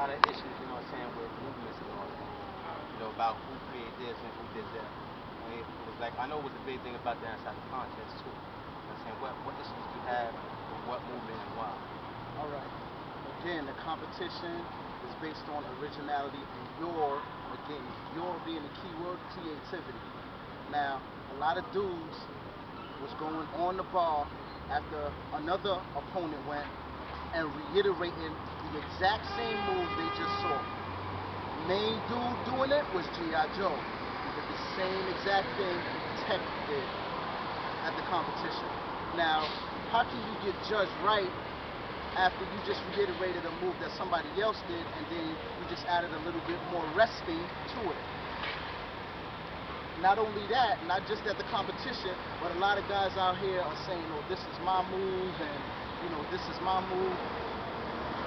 lot of issues, you know what I'm saying, with movements and all that. You know, about who created this and who did that. I mean, it was like, I know it was a big thing about that inside the contest too. You know what I'm saying? What issues do you have with what movement and why? All right. Again, the competition is based on originality and your being the key word, creativity. Now, a lot of dudes was going on the bar after another opponent went and reiterating the exact same moves they just saw. Main dude doing it was G.I. Joe. He did the same exact thing Tech did at the competition. Now, how can you get judged right after you just reiterated a move that somebody else did and then you just added a little bit more resting to it? Not only that, not just at the competition, but a lot of guys out here are saying, oh, this is my move, and, you know, this is my move.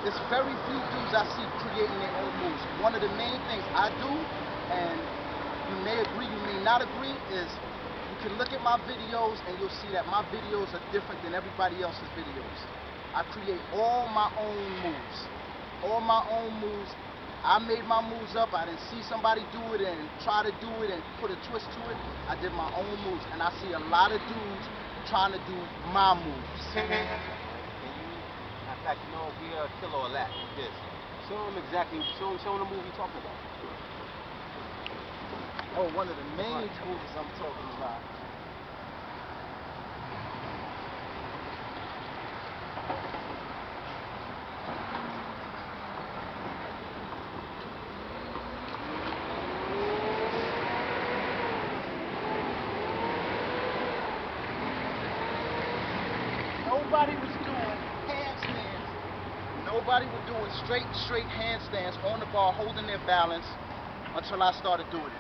It's very few dudes I see creating their own moves. One of the main things I do, and you may agree, you may not agree, is you can look at my videos and you'll see that my videos are different than everybody else's videos. I create all my own moves. All my own moves. I made my moves up. I didn't see somebody do it and try to do it and put a twist to it. I did my own moves. And I see a lot of dudes trying to do my moves. Can you, in fact, you know, we are killer or lack. This. Show them exactly, show them the move you're talking about. Oh, one of the main moves I'm talking about. Nobody was doing handstands. Nobody was doing straight handstands on the bar, holding their balance until I started doing it.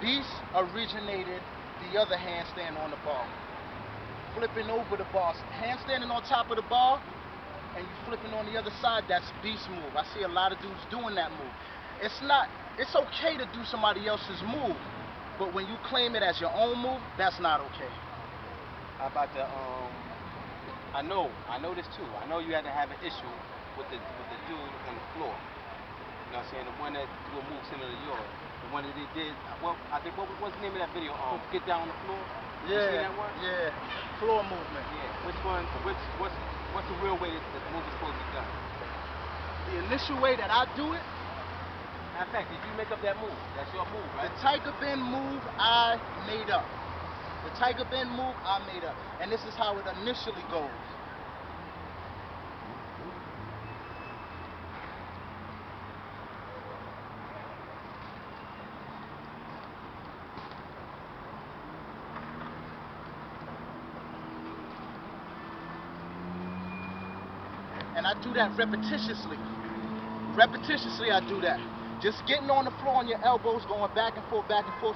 Beast originated the other handstand on the bar. Flipping over the bar. Handstanding on top of the bar and you flipping on the other side, that's Beast move. I see a lot of dudes doing that move. It's okay to do somebody else's move, but when you claim it as your own move, that's not okay. How about the I know this too. I know you had to have an issue with the dude on the floor. You know what I'm saying? The one that do a move similar to yours. The one that they did. Well, I think what was the name of that video? Get down on the floor. Yeah. You seen that one? Yeah. Floor movement. Yeah. Which one? What's the real way that the move is supposed to be done? The initial way that I do it. In fact, did you make up that move? That's your move, right? The Tiger Bend move I made up. The Tiger Bend move I made up. And this is how it initially goes. And I do that repetitiously. Repetitiously I do that. Just getting on the floor on your elbows, going back and forth,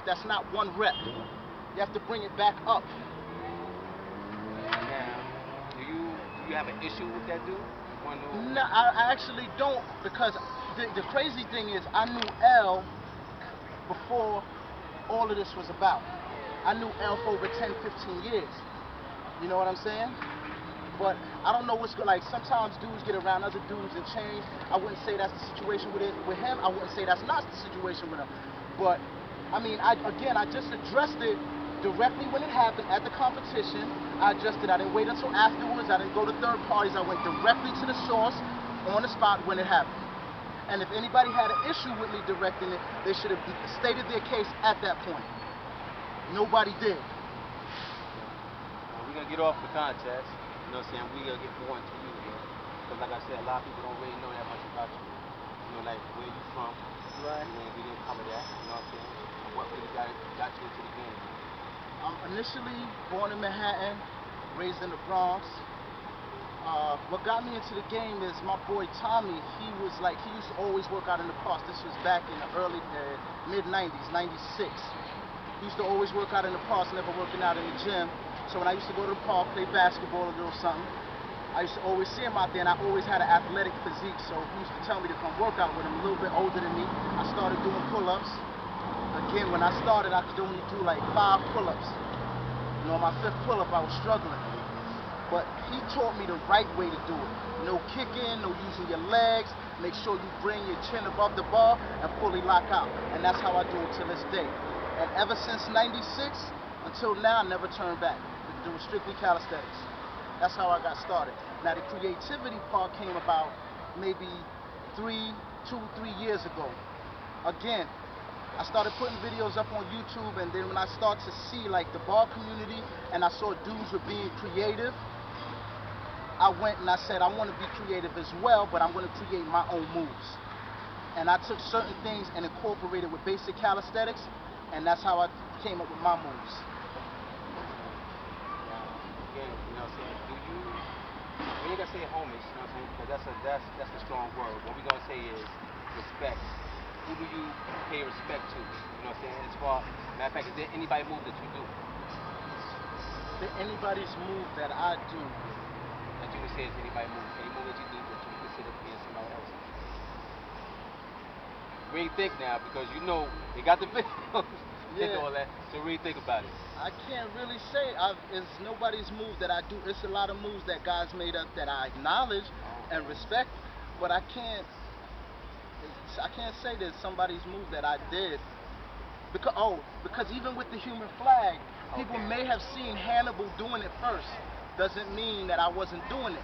that's not one rep. You have to bring it back up. Now, do you have an issue with that dude? No, I actually don't, because the crazy thing is I knew L before all of this was about. I knew L for over 10, 15 years. You know what I'm saying? But I don't know what's good. Like, sometimes dudes get around other dudes and change. I wouldn't say that's the situation with him. I wouldn't say that's not the situation with him. But, I mean, I just addressed it directly when it happened at the competition. I addressed it. I didn't wait until afterwards. I didn't go to third parties. I went directly to the source on the spot when it happened. And if anybody had an issue with me directing it, they should have stated their case at that point. Nobody did. We're going to get off the contest. You know what I'm saying? We're going to get more into you here. Because like I said, a lot of people don't really know that much about you. You know, like where you from. Right. You know, we didn't cover that. You know what I'm saying? And what really got you into the game. I'm initially born in Manhattan, raised in the Bronx. What got me into the game is my boy Tommy. He used to always work out in the parks. This was back in the early, mid-90s, 96. He used to always work out in the parks, never working out in the gym. So when I used to go to the park, play basketball or a little something, I used to always see him out there, and I always had an athletic physique. So he used to tell me to come work out with him. A little bit older than me, I started doing pull-ups. Again, when I started, I could only do like 5 pull-ups. You know, on my 5th pull-up, I was struggling. But he taught me the right way to do it. No kicking, no using your legs. make sure you bring your chin above the bar and fully lock out. And that's how I do it to this day. And ever since '96 until now, I never turned back. It was strictly calisthenics. That's how I got started. Now the creativity part came about maybe 2-3 years ago. Again, I started putting videos up on YouTube, and then when I started to see like the bar community and I saw dudes were being creative, I went and I said, I want to be creative as well, but I'm going to create my own moves. And I took certain things and incorporated with basic calisthenics, and that's how I came up with my moves. Again, you know what I'm saying? We ain't gonna say homage, you know what I'm saying? Because that's a strong word. What we gonna say is respect. Who do you pay respect to? You know what I'm saying? As far, matter of fact, is there anybody move that you do? Is there anybody's move that I do? That you would say is anybody move? Any move that you do that you consider being somebody else? Really think now, because you know they got the videos and all that. So really think about it. I can't really say it's nobody's move that I do. It's a lot of moves that guys made up that I acknowledge and respect, but I can't say there's somebody's move that I did. Because even with the human flag, people may have seen Hannibal doing it first. Doesn't mean that I wasn't doing it.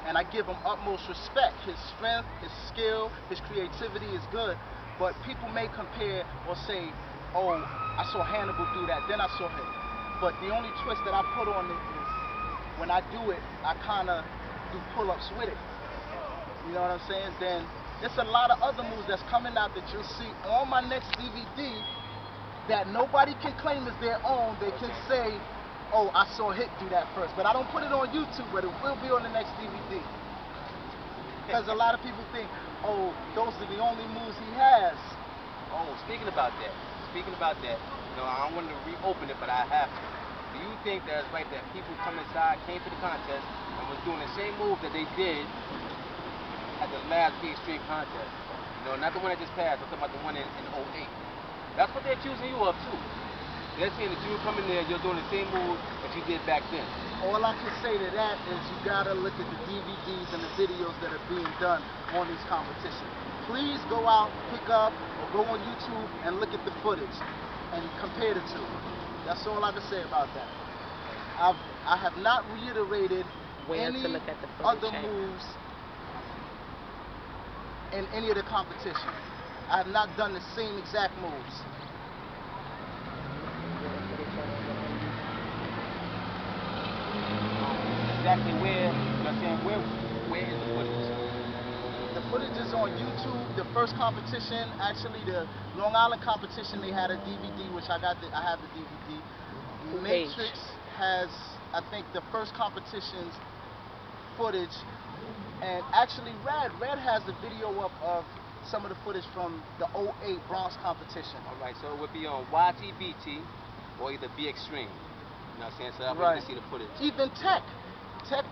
And I give him utmost respect. His strength, his skill, his creativity is good. But people may compare or say, oh, I saw Hannibal do that, then I saw him. But the only twist that I put on it is when I do it, I kind of do pull-ups with it. You know what I'm saying? Then there's a lot of other moves that's coming out that you'll see on my next DVD that nobody can claim as their own. They can say, oh, I saw Hit do that first. But I don't put it on YouTube, but it will be on the next DVD. Because a lot of people think, oh, those are the only moves he has. Oh, speaking about that, you know, I don't want to reopen it, but I have to. Do you think that it's right that people came to the contest, and was doing the same move that they did at the last B-Xtreme contest? You know, not the one that just passed, I'm talking about the one in 08. That's what they're accusing you of, too. They're saying that you come in there, you're doing the same move that you did back then. All I can say to that is you gotta look at the DVDs and the videos that are being done on these competitions. Please go out, pick up, or go on YouTube and look at the footage and compare the two. That's all I can say about that. I have not reiterated any other moves in any of the competition. I have not done the same exact moves. Exactly where, you know what I'm saying, where is the footage? The footage is on YouTube. The first competition, actually the Long Island competition, they had a DVD, which I have the DVD. Matrix has, I think, the first competition's footage, and actually Red has the video up of some of the footage from the 08 Bronx competition. Alright, so it would be on YTBT or either B-Xtreme. You know what I'm saying? So I can see the footage. Even Tech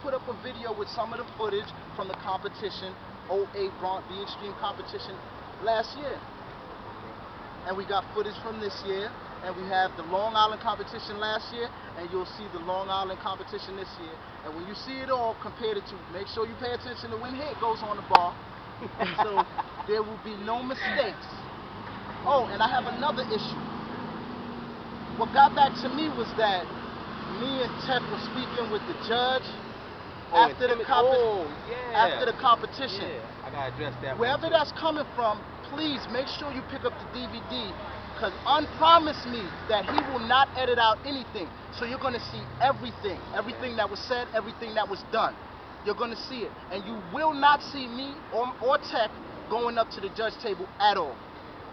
put up a video with some of the footage from the competition, 08 Bronx B-Xtreme competition last year. And we got footage from this year, and we have the Long Island competition last year, and you'll see the Long Island competition this year. And when you see it all, compare the two. Make sure you pay attention to when Hit goes on the bar. So there will be no mistakes. Oh, and I have another issue. What got back to me was that me and Tech were speaking with the judge after the competition. Yeah, I gotta address that. Wherever that's coming from, please make sure you pick up the DVD, because unpromise me that he will not edit out anything. So you're gonna see everything that was said, everything that was done. You're gonna see it, and you will not see me or Tech going up to the judge table at all.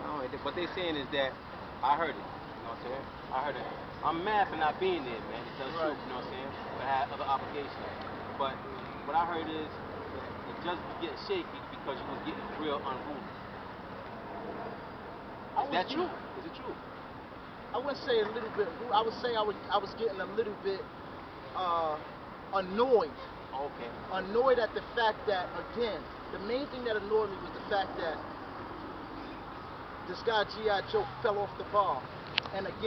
No, what they're saying is that I heard it. You know what I'm saying? I heard it. I'm mad for not being there, man. It's true, you know what I'm saying? But I had other obligations. But what I heard is that the judge was getting shaky because you was getting real unruly. Is that true? Is it true? I wouldn't say a little bit. I would say I was getting a little bit annoyed. Okay. Annoyed at the fact that, again, the main thing that annoyed me was the fact that this guy G.I. Joe fell off the bar. And again,